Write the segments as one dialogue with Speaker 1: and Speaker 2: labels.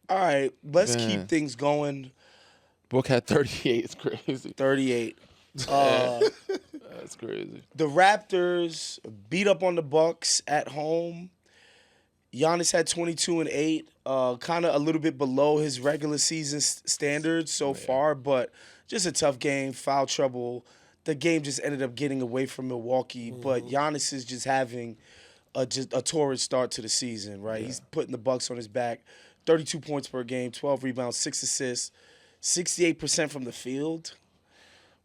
Speaker 1: All right, let's keep
Speaker 2: Man,
Speaker 1: things going.
Speaker 2: Book had 38. It's crazy.
Speaker 1: 38.
Speaker 2: Yeah,
Speaker 1: Uh,
Speaker 2: that's crazy.
Speaker 1: the Raptors beat up on the Bucks at home. Giannis had 22 and 8, kind of a little bit below his regular season standards so
Speaker 2: Yeah.
Speaker 1: far, but just a tough game, foul trouble. The game just ended up getting away from Milwaukee, but Giannis is just having just a torrid start to the season, right?
Speaker 2: Yeah.
Speaker 1: He's putting the Bucks on his back. 32 points per game, 12 rebounds, 6 assists, 68% from the field.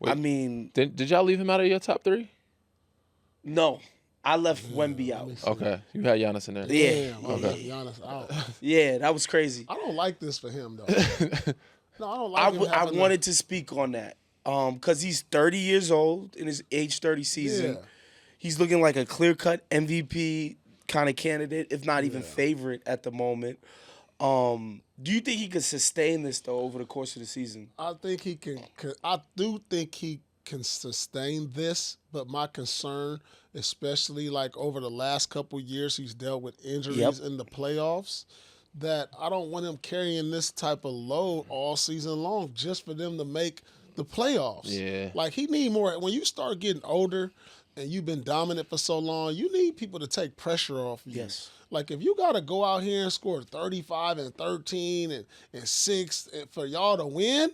Speaker 1: I
Speaker 2: Wait,
Speaker 1: mean,
Speaker 2: did y'all leave him out of your top three?
Speaker 1: no. I left
Speaker 3: Yeah,
Speaker 1: Wemby
Speaker 3: let
Speaker 1: out.
Speaker 3: me see.
Speaker 2: Okay, you had Giannis in there.
Speaker 1: Yeah,
Speaker 3: Damn, I
Speaker 1: yeah,
Speaker 3: left
Speaker 1: yeah.
Speaker 3: Giannis out.
Speaker 1: Yeah, that was crazy.
Speaker 3: I don't like this for him though. No, I don't like him
Speaker 1: I
Speaker 3: having
Speaker 1: wanted to speak on that because he's 30 years old in his age 30 season.
Speaker 3: Yeah.
Speaker 1: He's looking like a clear-cut MVP kind of candidate, if not even
Speaker 3: Yeah.
Speaker 1: favorite at the moment. Do you think he could sustain this, though, over the course of the season?
Speaker 3: I think he can. I do think he can sustain this, but my concern, especially like over the last couple years, he's dealt with injuries
Speaker 1: Yep.
Speaker 3: in the playoffs. That I don't want him carrying this type of load all season long just for them to make the playoffs.
Speaker 2: Yeah.
Speaker 3: Like he need more. When you start getting older and you've been dominant for so long, you need people to take pressure off you.
Speaker 1: Yes.
Speaker 3: Like if you got to go out here and score 35 and 13 and 6 for y'all to win,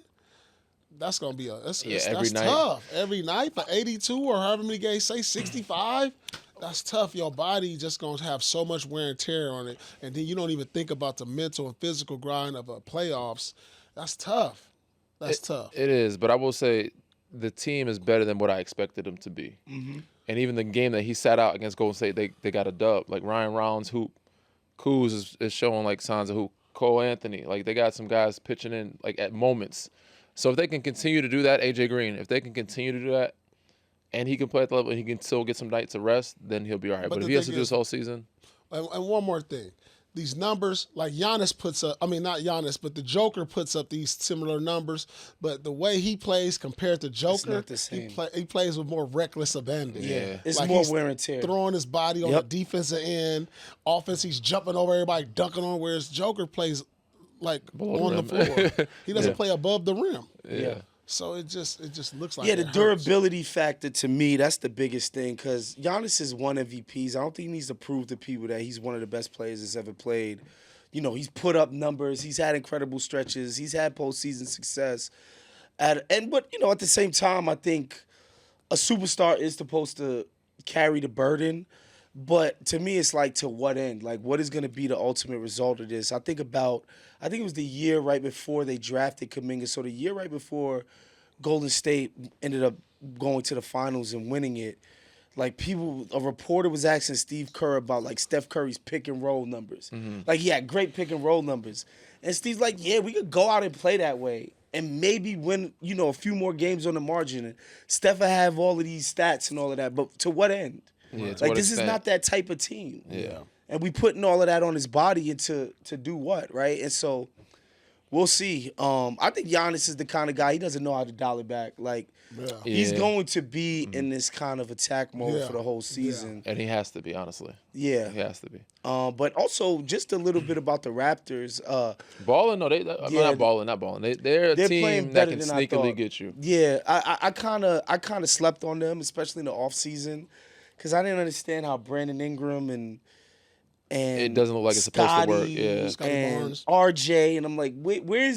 Speaker 3: that's gonna be
Speaker 2: every
Speaker 3: that's
Speaker 2: night.
Speaker 3: tough. Every night for 82 or however many games, say 65. That's tough. Your body just gonna have so much wear and tear on it, and then you don't even think about the mental and physical grind of a playoffs. That's tough. That's tough.
Speaker 2: It is, but I will say the team is better than what I expected them to be. Mm-hmm. And even the game that he sat out against Golden State, they got a dub. Like Ryan Rollins, hoop, Kuz is showing like signs of hoop. Cole Anthony, like they got some guys pitching in like at moments. So if they can continue to do that, AJ Green, if they can continue to do that, and he can play at the level and he can still get some nights of rest, then he'll be all right. But if
Speaker 3: the
Speaker 2: he has to
Speaker 3: thing
Speaker 2: do
Speaker 3: is-
Speaker 2: this whole season,
Speaker 3: And one more thing. These numbers, like Giannis puts up, I mean, not Giannis, but the Joker puts up these similar numbers. But the way he plays compared to Joker,
Speaker 1: not the same.
Speaker 3: he plays with more reckless abandon.
Speaker 2: Yeah.
Speaker 1: It's
Speaker 3: Like
Speaker 1: more
Speaker 3: he's
Speaker 1: wear and tear.
Speaker 3: throwing his body on
Speaker 1: Yep.
Speaker 3: the defensive end. Offense, he's jumping over everybody, dunking on, whereas Joker plays like
Speaker 2: Below
Speaker 3: on
Speaker 2: the
Speaker 3: the
Speaker 2: rim.
Speaker 3: floor. He doesn't
Speaker 2: Yeah.
Speaker 3: play above the rim.
Speaker 2: yeah.
Speaker 3: So it just looks like
Speaker 1: Yeah,
Speaker 3: it
Speaker 1: the
Speaker 3: hurts.
Speaker 1: durability factor to me, that's the biggest thing because Giannis is one MVPs. I don't think he needs to prove to people that he's one of the best players that's ever played. You know, he's put up numbers. He's had incredible stretches. He's had postseason success. But at the same time, I think a superstar is supposed to carry the burden. But to me, it's like, to what end? Like, what is going to be the ultimate result of this? I think it was the year right before they drafted Kuminga. So the year right before Golden State ended up going to the finals and winning it. Like a reporter was asking Steve Kerr about like Steph Curry's pick and roll numbers. Like he had great pick and roll numbers. And Steve's like, yeah, we could go out and play that way and maybe win, a few more games on the margin. And Steph will have all of these stats and all of that. But to what end?
Speaker 2: Yeah, to
Speaker 1: Like
Speaker 2: what
Speaker 1: this is
Speaker 2: extent?
Speaker 1: not that type of team.
Speaker 2: Yeah.
Speaker 1: And we putting all of that on his body to do what, right? And so we'll see. I think Giannis is the kind of guy, he doesn't know how to dial it back. Like he's
Speaker 2: Yeah.
Speaker 1: going to be in this kind of attack mode
Speaker 3: Yeah.
Speaker 1: for the whole season.
Speaker 2: And he has to be, honestly.
Speaker 1: Yeah.
Speaker 2: He has to be.
Speaker 1: But also just a little bit about the Raptors.
Speaker 2: Balling? No,
Speaker 1: Yeah.
Speaker 2: not balling. They're a
Speaker 1: They're
Speaker 2: team
Speaker 1: playing
Speaker 2: that
Speaker 1: better
Speaker 2: can
Speaker 1: than I
Speaker 2: sneakily
Speaker 1: thought.
Speaker 2: get you.
Speaker 1: Yeah, I kind of slept on them, especially in the offseason, because I didn't understand how Brandon Ingram and
Speaker 2: It doesn't look like it's supposed to work.
Speaker 1: Scotty
Speaker 2: Yeah.
Speaker 3: Scotty
Speaker 1: and
Speaker 3: Barnes.
Speaker 1: RJ, and I'm like,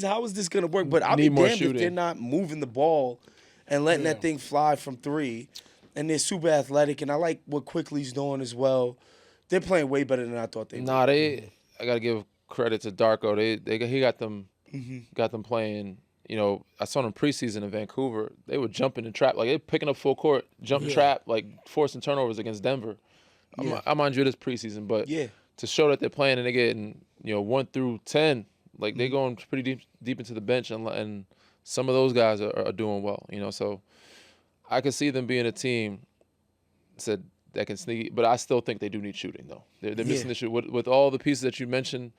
Speaker 1: how is this gonna work? But I'll be
Speaker 2: Need more
Speaker 1: damned if they're
Speaker 2: shooting.
Speaker 1: not moving the ball and letting that thing fly from three. And they're super athletic, and I like what Quickly's doing as well. They're playing way better than I thought they would.
Speaker 2: Nah, I gotta give credit to Darko. He got them playing. I saw them preseason in Vancouver. They were jumping and trap, like they picking up full court, jump trap, like forcing turnovers against Denver. I mind you, this preseason, but
Speaker 1: Yeah.
Speaker 2: to show that they're playing and they're getting 1 through 10, like they're going pretty deep into the bench, and some of those guys are doing well. So I could see them being a team that can sneak, but I still think they do need shooting though. They're missing the shoot with all the pieces that you mentioned.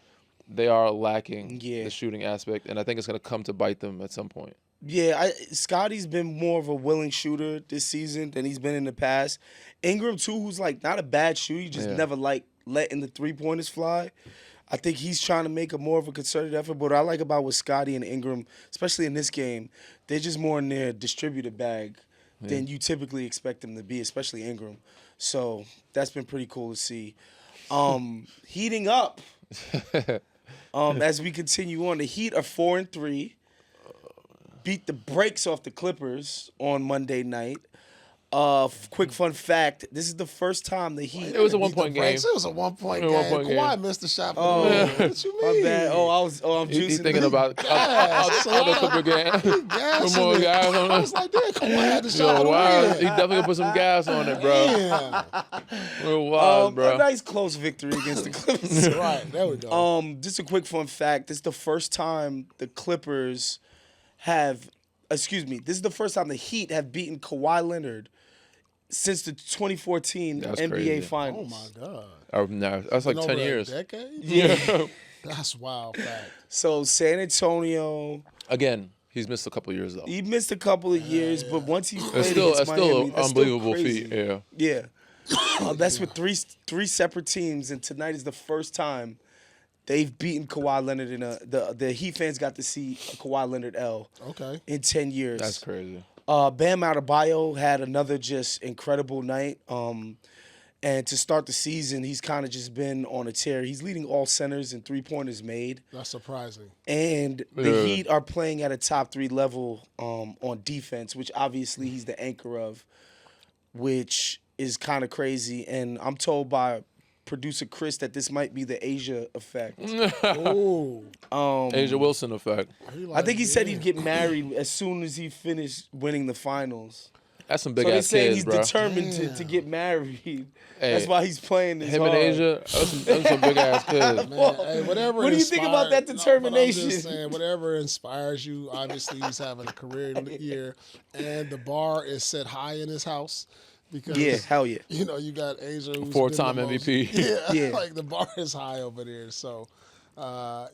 Speaker 2: They are lacking the shooting aspect, and I think it's going to come to bite them at some point.
Speaker 1: Yeah, Scotty's been more of a willing shooter this season than he's been in the past. Ingram too, who's like not a bad shooter, he just never like letting the 3-pointers fly. I think he's trying to make a more of a concerted effort. But what I like about with Scotty and Ingram, especially in this game, they're just more in their distributor bag than you typically expect them to be, especially Ingram. So that's been pretty cool to see. Heating up as we continue on. The Heat are 4-3. Beat the brakes off the Clippers on Monday night. Quick fun fact: this is the first time the Heat.
Speaker 2: It was a 1-point game.
Speaker 3: It was a 1-point game. Kawhi missed the shot. What you
Speaker 1: My
Speaker 3: mean?
Speaker 1: bad. I'm juicing.
Speaker 2: He's thinking about other Clipper game. Put more gas on
Speaker 3: I
Speaker 2: it.
Speaker 3: was like, damn, Kawhi had the shot.
Speaker 2: Yo, wow,
Speaker 3: to
Speaker 2: he
Speaker 3: win.
Speaker 2: definitely gonna put some gas on it, bro.
Speaker 3: Yeah.
Speaker 2: Real wild, bro.
Speaker 1: A nice close victory against the Clippers.
Speaker 3: Right, there we go.
Speaker 1: Just a quick fun fact: this is the first time the Clippers have. Excuse me. This is the first time the Heat have beaten Kawhi Leonard since the 2014
Speaker 2: That's
Speaker 1: NBA
Speaker 2: crazy.
Speaker 3: Oh
Speaker 1: Finals.
Speaker 3: my God.
Speaker 2: No, that's like
Speaker 3: Been
Speaker 2: 10
Speaker 3: over
Speaker 2: years.
Speaker 3: A decade?
Speaker 1: Yeah.
Speaker 3: That's wild fact.
Speaker 1: So San Antonio,
Speaker 2: Again, he's missed a couple years though.
Speaker 1: he missed a couple of years, but once he played
Speaker 2: It's still
Speaker 1: against Miami,
Speaker 2: an
Speaker 1: that's still
Speaker 2: unbelievable
Speaker 1: crazy.
Speaker 2: feat. Yeah.
Speaker 1: Yeah. That's with three separate teams, and tonight is the first time they've beaten Kawhi Leonard in the Heat fans got to see a Kawhi Leonard L
Speaker 3: Okay.
Speaker 1: in 10 years.
Speaker 2: That's crazy.
Speaker 1: Bam Adebayo had another just incredible night. And to start the season, he's kind of just been on a tear. He's leading all centers and three-pointers made.
Speaker 3: That's surprising.
Speaker 1: And the
Speaker 2: Yeah.
Speaker 1: Heat are playing at a top 3 level on defense, which obviously he's the anchor of, which is kind of crazy. And I'm told by producer Chris that this might be the Asia effect.
Speaker 3: Oh.
Speaker 2: Asia Wilson effect.
Speaker 1: I think he said he'd get married as soon as he finished winning the finals.
Speaker 2: That's some big
Speaker 1: So they're
Speaker 2: ass
Speaker 1: saying
Speaker 2: kids,
Speaker 1: he's
Speaker 2: bro.
Speaker 1: determined to get married.
Speaker 2: Hey,
Speaker 1: That's why he's playing this
Speaker 2: Him
Speaker 1: hard.
Speaker 2: and Asia, that's some big ass kids.
Speaker 3: Man, hey, whatever.
Speaker 1: What do you think about that
Speaker 3: inspired-
Speaker 1: determination?
Speaker 3: No, but I'm just saying, whatever inspires you. Obviously, he's having a career year, and the bar is set high in his house because
Speaker 1: Yeah, hell yeah.
Speaker 3: you know you got Asia, who's
Speaker 2: Four-time
Speaker 3: been the most-
Speaker 2: MVP.
Speaker 3: Yeah,
Speaker 1: Yeah.
Speaker 3: like the bar is high over there. So,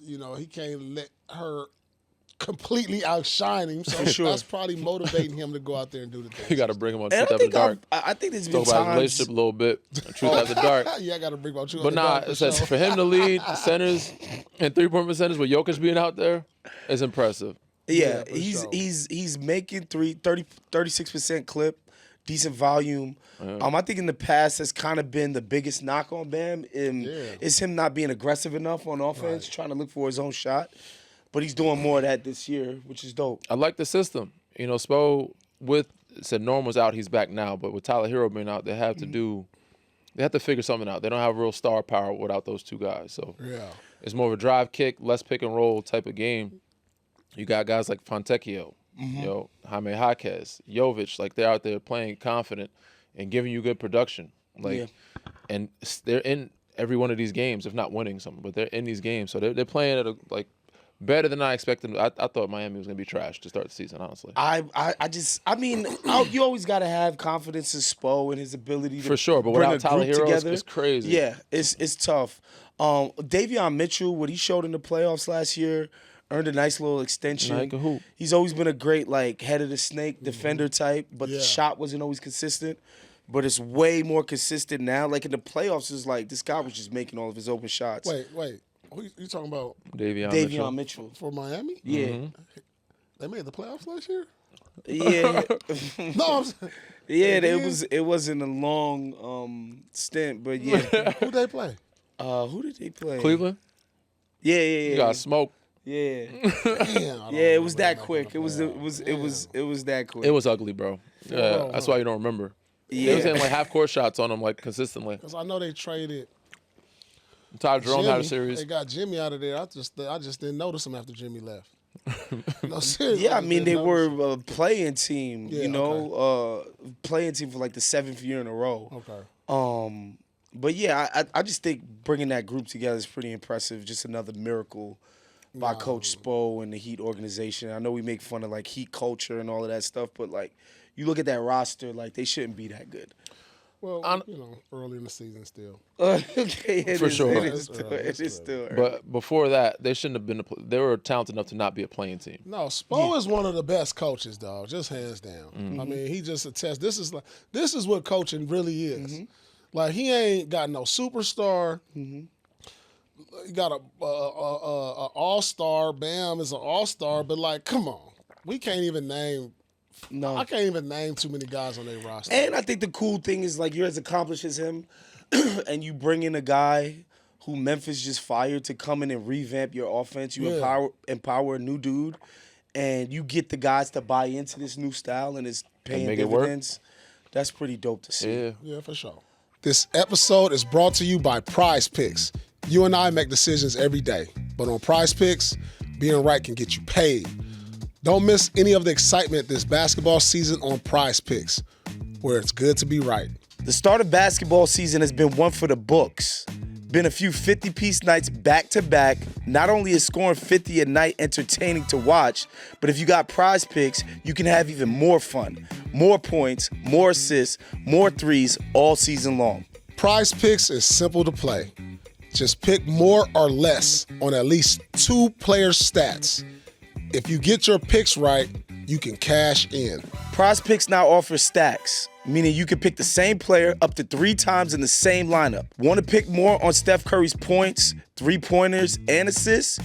Speaker 3: you know, he can't let her completely outshine him. So
Speaker 1: sure.
Speaker 3: that's probably motivating him to go out there and do the thing.
Speaker 2: You got to bring him on
Speaker 1: And
Speaker 2: Truth
Speaker 1: I
Speaker 2: After
Speaker 1: think
Speaker 2: Dark.
Speaker 1: I think there's been
Speaker 2: Talk about his
Speaker 1: times.
Speaker 2: relationship a little bit. Truth After Dark.
Speaker 3: Yeah, I got to bring about you.
Speaker 2: But nah, it says for him to lead centers and 3-point percentage with Jokic being out there is impressive.
Speaker 1: Yeah,
Speaker 3: Yeah, for
Speaker 1: he's
Speaker 3: sure.
Speaker 1: he's making 36% clip, decent volume. I think in the past that's kind of been the biggest knock on Bam. Is him not being aggressive enough on offense, trying to look for his own shot. But he's doing more of that this year, which is dope.
Speaker 2: I like the system. You know, Spo said Norm was out, he's back now. But with Tyler Hero being out, they have to figure something out. They don't have real star power without those two guys. So
Speaker 3: Yeah.
Speaker 2: it's more of a drive kick, less pick and roll type of game. You got guys like Fontecchio, you know, Jaime Jaquez, Jovic, like they're out there playing confident and giving you good production. Like, and they're in every one of these games, if not winning something, but they're in these games. So they're playing at a better than I expected. I thought Miami was gonna be trash to start the season, honestly.
Speaker 1: You always got to have confidence in Spo and his ability to
Speaker 2: For sure, but
Speaker 1: bring
Speaker 2: without
Speaker 1: a
Speaker 2: Tyler
Speaker 1: group
Speaker 2: Hero,
Speaker 1: together.
Speaker 2: it's crazy.
Speaker 1: Yeah, it's tough. Davion Mitchell, what he showed in the playoffs last year, earned a nice little extension.
Speaker 2: Nah, he can hoop.
Speaker 1: He's always been a great head of the snake defender type, but the
Speaker 3: Yeah.
Speaker 1: shot wasn't always consistent. But it's way more consistent now. Like in the playoffs, it's like this guy was just making all of his open shots.
Speaker 3: Wait. Who you talking about
Speaker 2: Davion Mitchell.
Speaker 1: Mitchell.
Speaker 3: for Miami?
Speaker 1: Yeah,
Speaker 3: They made the playoffs last year?
Speaker 1: yeah,
Speaker 3: No, I'm saying,
Speaker 1: yeah.
Speaker 3: did?
Speaker 1: It wasn't a long stint, but yeah.
Speaker 3: who they play?
Speaker 1: Who did they play?
Speaker 2: Cleveland,
Speaker 1: Yeah,
Speaker 2: you got smoke.
Speaker 1: yeah.
Speaker 3: Damn, I don't
Speaker 1: Yeah, it was
Speaker 3: remember
Speaker 1: that
Speaker 3: them
Speaker 1: quick.
Speaker 3: making
Speaker 1: It was
Speaker 3: the
Speaker 1: it was
Speaker 3: playoffs.
Speaker 1: it was that quick.
Speaker 2: It was ugly, bro. Yeah,
Speaker 3: real,
Speaker 2: that's
Speaker 3: huh?
Speaker 2: why you don't remember.
Speaker 1: Yeah.
Speaker 2: They was hitting like half court shots on them like consistently.
Speaker 3: Because I know they traded
Speaker 2: Ty Jerome
Speaker 3: Jimmy.
Speaker 2: had a series.
Speaker 3: They got Jimmy out of there. I just didn't notice him after Jimmy left. No, seriously.
Speaker 1: Yeah, I
Speaker 3: just
Speaker 1: mean they
Speaker 3: didn't
Speaker 1: were
Speaker 3: notice
Speaker 1: a playing team,
Speaker 3: Yeah,
Speaker 1: you know, playing team for like the 7th year in a row.
Speaker 3: him. Okay.
Speaker 1: But yeah, I just think bringing that group together is pretty impressive. Just another miracle by Coach Spo and the Heat organization. I know we make fun of like Heat culture and all of that stuff, but like you look at that roster, like they shouldn't be that good.
Speaker 3: Well, you know, early in the season still.
Speaker 1: Okay, it
Speaker 2: For
Speaker 1: is-
Speaker 2: sure.
Speaker 1: it is
Speaker 3: That's
Speaker 1: still,
Speaker 3: early,
Speaker 1: it
Speaker 3: that's
Speaker 1: is still early.
Speaker 2: But before that, they shouldn't have been. They were talented enough to not be a playing team.
Speaker 3: No, Spo is one of the best coaches, dog. Just hands down. I mean, he just attests. This is what coaching really is. Like he ain't got no superstar. a all-star. Bam is an all-star, but like, come on, we can't even name.
Speaker 1: No.
Speaker 3: I can't even name too many guys on their roster.
Speaker 1: And I think the cool thing is, like, you're as accomplished as him, and you bring in a guy who Memphis just fired to come in and revamp your offense. You empower a new dude, and you get the guys to buy into this new style, and it's paying dividends. That's pretty dope to see.
Speaker 3: Yeah, for sure. This episode is brought to you by PrizePicks. You and I make decisions every day, but on PrizePicks, being right can get you paid. Don't miss any of the excitement this basketball season on PrizePicks, where it's good to be right.
Speaker 1: The start of basketball season has been one for the books. Been a few 50-piece nights back-to-back. Not only is scoring 50 a night entertaining to watch, but if you got PrizePicks, you can have even more fun. More points, more assists, more threes all season long.
Speaker 3: PrizePicks is simple to play. Just pick more or less on at least 2 players' stats. If you get your picks right, you can cash in.
Speaker 1: PrizePicks now offers stacks, meaning you can pick the same player up to 3 times in the same lineup. Want to pick more on Steph Curry's points, 3-pointers, and assists?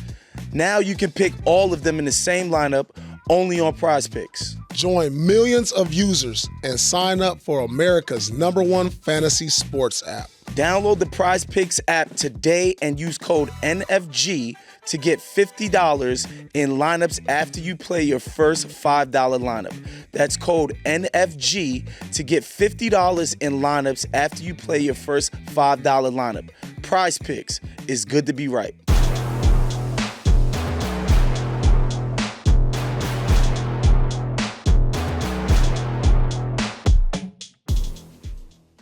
Speaker 1: Now you can pick all of them in the same lineup only on PrizePicks.
Speaker 3: Join millions of users and sign up for America's #1 fantasy sports app.
Speaker 1: Download the PrizePicks app today and use code NFG to get $50 in lineups after you play your first $5 lineup. That's code NFG to get $50 in lineups after you play your first $5 lineup. PrizePicks is good to be right.